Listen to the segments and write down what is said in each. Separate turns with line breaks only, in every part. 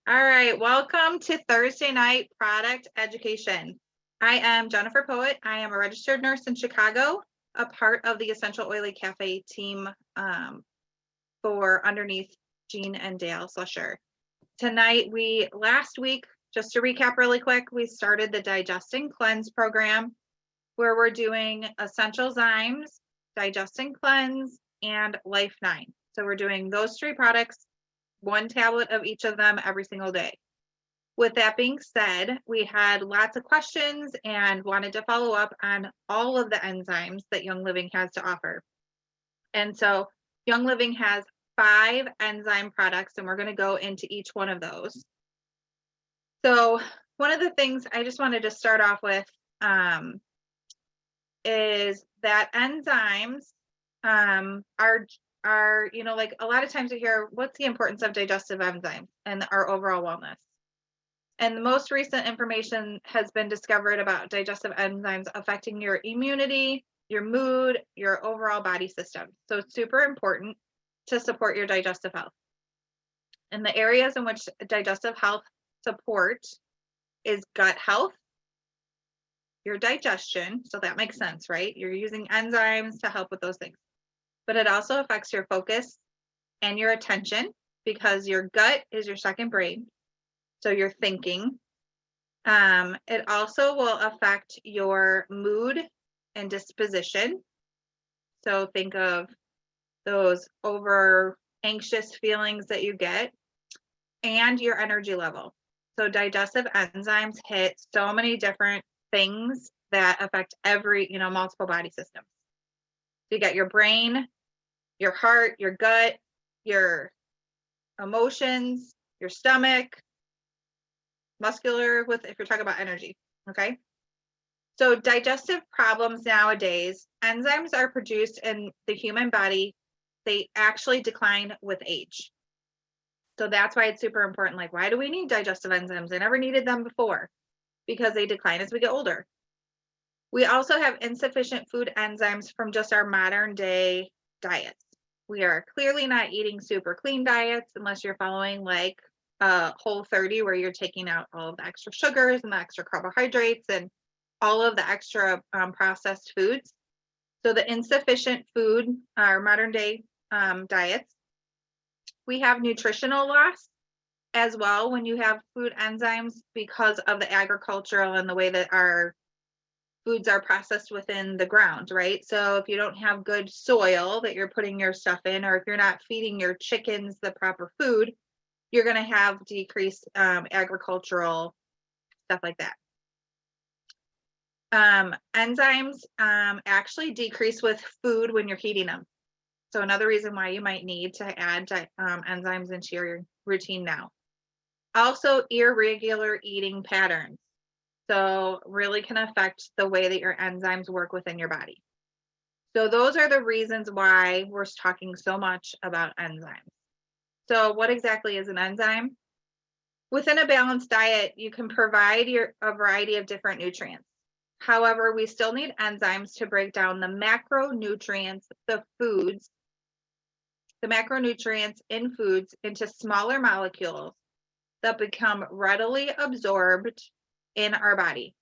All right, welcome to Thursday night product education. I am Jennifer Poet. I am a registered nurse in Chicago, a part of the Essential Oily Cafe team for underneath Jean and Dale Slusher. Tonight, last week, just to recap really quick, we started the Digest and Cleanse program where we're doing Essential Enzymes, Digest and Cleanse, and Life 9. So we're doing those three products, one tablet of each of them every single day. With that being said, we had lots of questions and wanted to follow up on all of the enzymes that Young Living has to offer. And so Young Living has 5 enzyme products, and we're going to go into each one of those. So one of the things I just wanted to start off with is that enzymes are, like a lot of times you hear, what's the importance of digestive enzymes and our overall wellness? And the most recent information has been discovered about digestive enzymes affecting your immunity, your mood, your overall body system. So it's super important to support your digestive health. And the areas in which digestive health support is gut health, your digestion, so that makes sense, right? You're using enzymes to help with those things. But it also affects your focus and your attention because your gut is your second brain. So you're thinking. It also will affect your mood and disposition. So think of those over anxious feelings that you get and your energy level. So digestive enzymes hit so many different things that affect multiple body systems. So you got your brain, your heart, your gut, your emotions, your stomach, muscular, if you're talking about energy, okay? So digestive problems nowadays, enzymes are produced in the human body. They actually decline with age. So that's why it's super important. Like, why do we need digestive enzymes? I never needed them before because they decline as we get older. We also have insufficient food enzymes from just our modern day diets. We are clearly not eating super clean diets unless you're following like Whole30, where you're taking out all of the extra sugars and the extra carbohydrates and all of the extra processed foods. So the insufficient food, our modern day diets. We have nutritional loss as well when you have food enzymes because of the agricultural and the way that our foods are processed within the ground, right? So if you don't have good soil that you're putting your stuff in, or if you're not feeding your chickens the proper food, you're going to have decreased agricultural stuff like that. Enzymes actually decrease with food when you're heating them. So another reason why you might need to add enzymes into your routine now. Also, irregular eating patterns. So really can affect the way that your enzymes work within your body. So those are the reasons why we're talking so much about enzymes. So what exactly is an enzyme? Within a balanced diet, you can provide a variety of different nutrients. However, we still need enzymes to break down the macronutrients, the macronutrients in foods into smaller molecules that become readily absorbed in our body,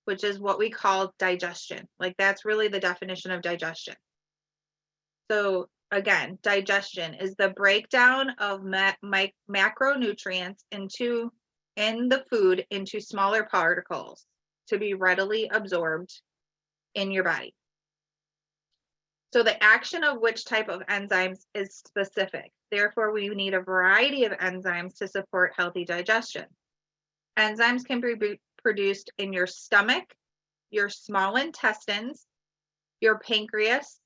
which is what we call digestion. Like that's really the definition of digestion. So again, digestion is the breakdown of macronutrients in the food into smaller particles to be readily absorbed in your body. So the action of which type of enzymes is specific. Therefore, we need a variety of enzymes to support healthy digestion. Enzymes can be produced in your stomach, your small intestines, your pancreas,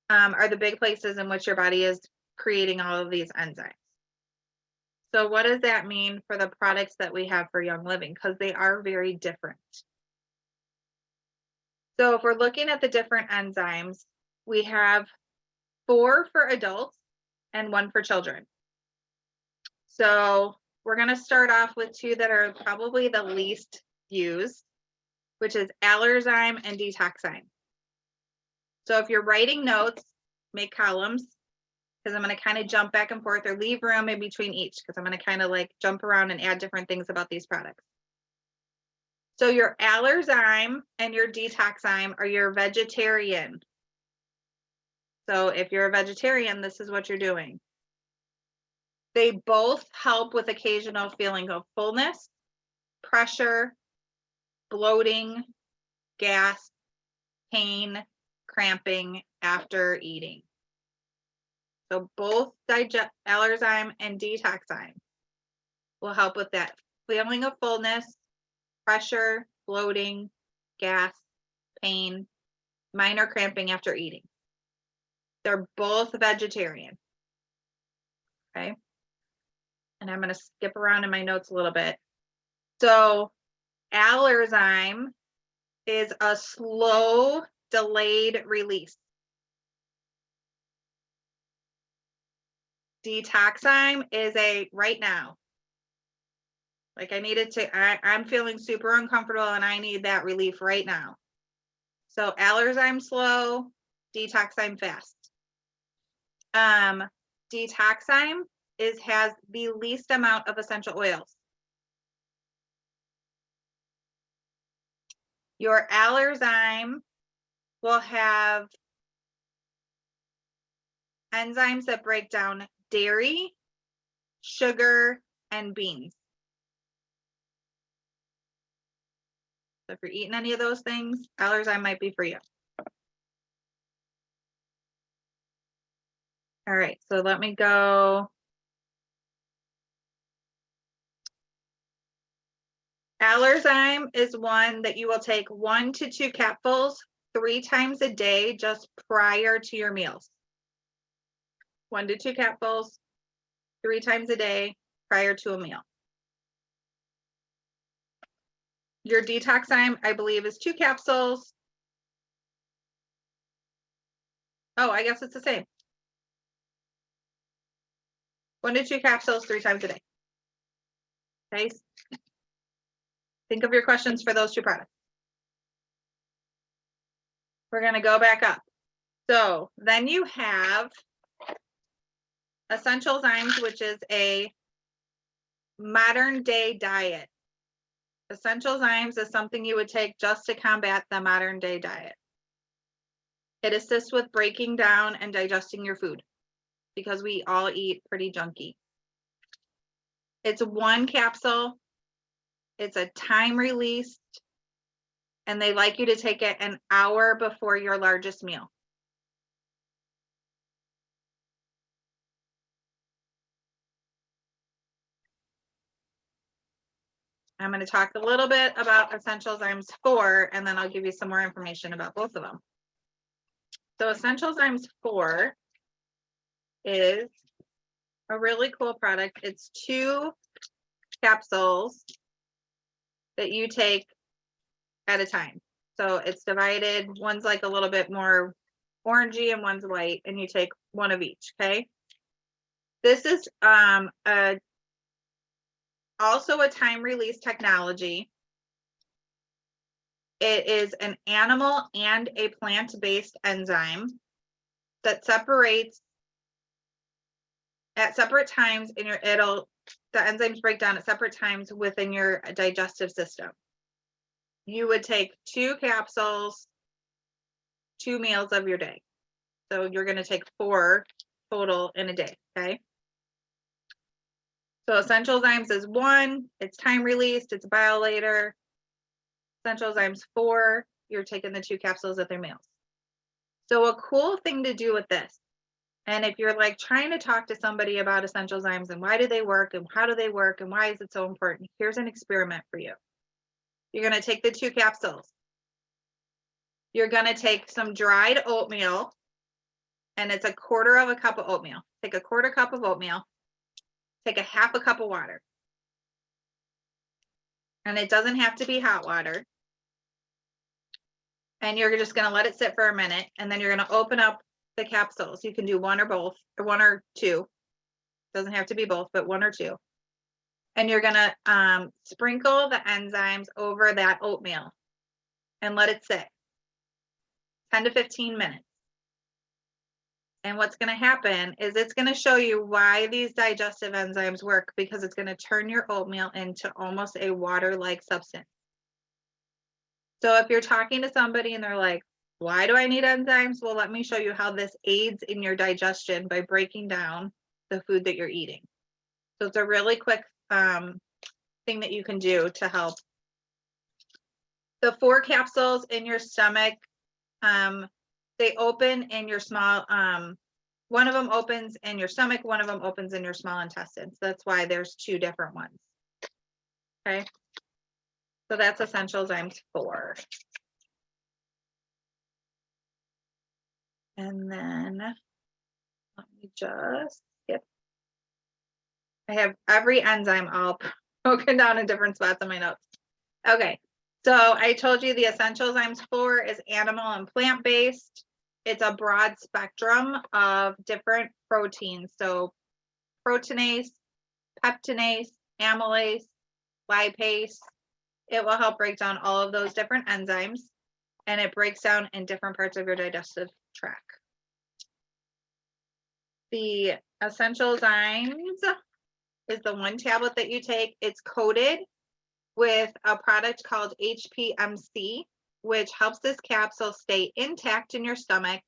are the big places in which your body is creating all of these enzymes. So what does that mean for the products that we have for Young Living? Because they are very different. So if we're looking at the different enzymes, we have 4 for adults and 1 for children. So we're going to start off with 2 that are probably the least used, which is Allerzyme and Detoxzyme. So if you're writing notes, make columns. because I'm going to kind of jump back and forth or leave room in between each because I'm going to kind of like jump around and add different things about these products. So your Allerzyme and your Detoxzyme are your vegetarian. So if you're a vegetarian, this is what you're doing. They both help with occasional feeling of fullness, pressure, bloating, gas, pain, cramping after eating. So both Allerzyme and Detoxzyme will help with that feeling of fullness, pressure, bloating, gas, pain, minor cramping after eating. They're both vegetarian. Okay. And I'm going to skip around in my notes a little bit. So Allerzyme is a slow, delayed release. Detoxzyme is a right now. Like I'm feeling super uncomfortable and I need that relief right now. So Allerzyme slow, Detoxzyme fast. Detoxzyme has the least amount of essential oils. Your Allerzyme will have enzymes that break down dairy, sugar, and beans. So if you're eating any of those things, Allerzyme might be for you. All right, so let me go. Allerzyme is one that you will take 1 to 2 capsules 3 times a day just prior to your meals. 1 to 2 capsules 3 times a day prior to a meal. Your Detoxzyme, I believe, is 2 capsules. Oh, I guess it's the same. 1 to 2 capsules 3 times a day. Okay. Think of your questions for those 2 products. We're going to go back up. So then you have Enzymes, which is a modern day diet. Enzymes is something you would take just to combat the modern day diet. It assists with breaking down and digesting your food because we all eat pretty junky. It's 1 capsule. It's a time released, and they like you to take it an hour before your largest meal. I'm going to talk a little bit about Enzymes 4, and then I'll give you some more information about both of them. So Enzymes 4 is a really cool product. It's 2 capsules that you take at a time. So it's divided. One's like a little bit more orangey and one's white, and you take 1 of each. Okay. This is also a time release technology. It is an animal and a plant-based enzyme that separates at separate times in the enzymes break down at separate times within your digestive system. You would take 2 capsules, 2 meals of your day. So you're going to take 4 total in a day. Okay. So Enzymes is 1, it's time released, it's biolator. Enzymes 4, you're taking the 2 capsules at their meals. So a cool thing to do with this, and if you're like trying to talk to somebody about Enzymes and why do they work and how do they work and why is it so important, here's an experiment for you. You're going to take the 2 capsules. You're going to take some dried oatmeal, and it's 1/4 cup of oatmeal. Take 1/4 cup of oatmeal, take 1/2 cup of water. And it doesn't have to be hot water. And you're just going to let it sit for a minute, and then you're going to open up the capsules. You can do 1 or both, or 1 or 2. Doesn't have to be both, but 1 or 2. And you're going to sprinkle the enzymes over that oatmeal and let it sit 10 to 15 minutes. And what's going to happen is it's going to show you why these digestive enzymes work, because it's going to turn your oatmeal into almost a water-like substance. So if you're talking to somebody and they're like, why do I need enzymes? Well, let me show you how this aids in your digestion by breaking down the food that you're eating. So it's a really quick thing that you can do to help. The 4 capsules in your stomach, they open in your small, one of them opens in your stomach, one of them opens in your small intestines. That's why there's 2 different ones. Okay. So that's Essential Enzymes 4. And then let me just skip. I have every enzyme all broken down in different spots in my notes. Okay. So I told you the Essential Enzymes 4 is animal and plant-based. It's a broad spectrum of different proteins. So proteinase, peptinase, amylase, lipase. It will help break down all of those different enzymes, and it breaks down in different parts of your digestive tract. The Essential Enzymes is the 1 tablet that you take. It's coated with a product called HPMC, which helps this capsule stay intact in your stomach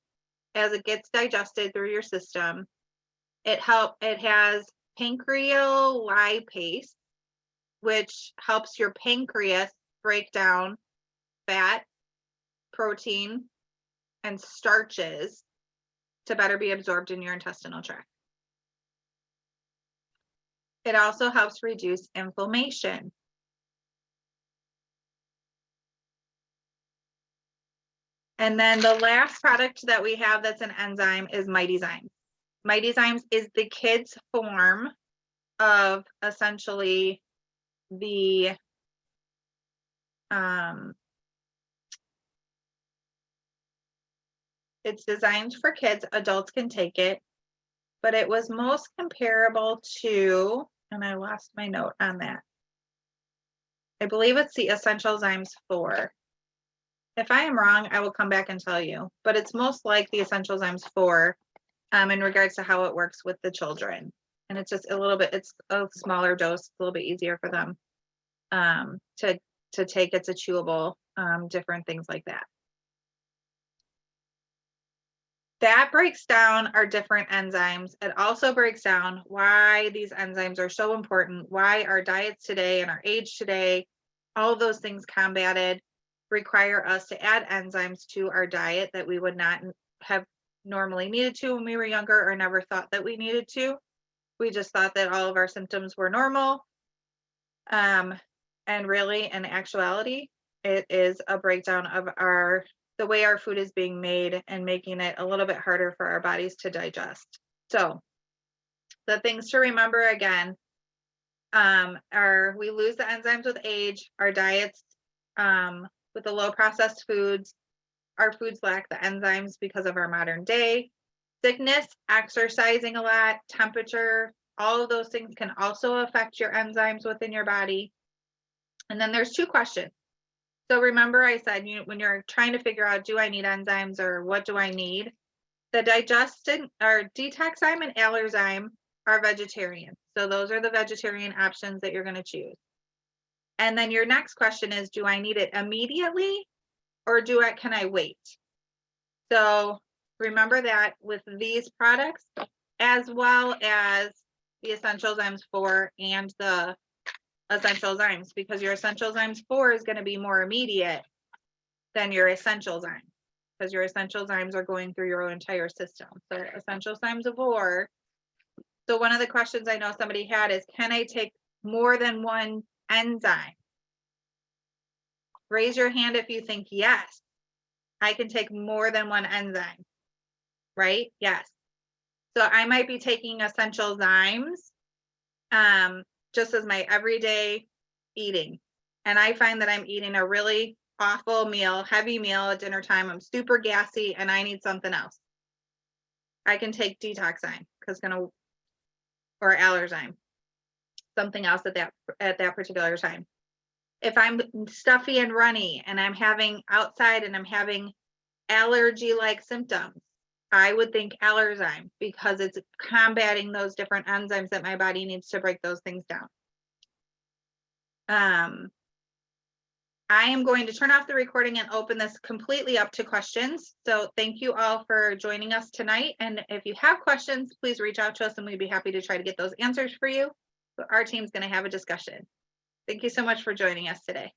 as it gets digested through your system. It has pancreolipase, which helps your pancreas break down fat, protein, and starches to better be absorbed in your intestinal tract. It also helps reduce inflammation. And then the last product that we have that's an enzyme is Mightyzymes. Mightyzymes is the kids' form of essentially the it's designed for kids. Adults can take it, but it was most comparable to, and I lost my note on that. I believe it's the Essential Enzymes 4. If I am wrong, I will come back and tell you, but it's most like the Essential Enzymes 4 in regards to how it works with the children. And it's just a little bit, it's a smaller dose, a little bit easier for them to take. It's a chewable, different things like that. That breaks down our different enzymes. It also breaks down why these enzymes are so important, why our diets today and our age today, all of those things combated, require us to add enzymes to our diet that we would not have normally needed to when we were younger, or never thought that we needed to. We just thought that all of our symptoms were normal. And really, in actuality, it is a breakdown of the way our food is being made and making it a little bit harder for our bodies to digest. So the things to remember again are we lose the enzymes with age, our diets with the low processed foods, our foods lack the enzymes because of our modern day. Sickness, exercising a lot, temperature, all of those things can also affect your enzymes within your body. And then there's 2 questions. So remember I said, when you're trying to figure out, do I need enzymes or what do I need? The digestin or detoxime and allerzyme are vegetarian. So those are the vegetarian options that you're going to choose. And then your next question is, do I need it immediately or can I wait? So remember that with these products, as well as the Essential Enzymes 4 and the Essential Enzymes, because your Essential Enzymes 4 is going to be more immediate than your Essential Enzymes, because your Essential Enzymes are going through your entire system. So Essential Enzymes 4. So one of the questions I know somebody had is, can I take more than one enzyme? Raise your hand if you think yes, I can take more than one enzyme, right? Yes. So I might be taking Essential Enzymes just as my everyday eating. And I find that I'm eating a really awful meal, heavy meal at dinner time. I'm super gassy and I need something else. I can take Detoxime or Allerzyme, something else at that particular time. If I'm stuffy and runny and I'm having outside and I'm having allergy-like symptoms, I would think Allerzyme because it's combating those different enzymes that my body needs to break those things down. I am going to turn off the recording and open this completely up to questions. So thank you all for joining us tonight. And if you have questions, please reach out to us and we'd be happy to try to get those answers for you. But our team's going to have a discussion. Thank you so much for joining us today.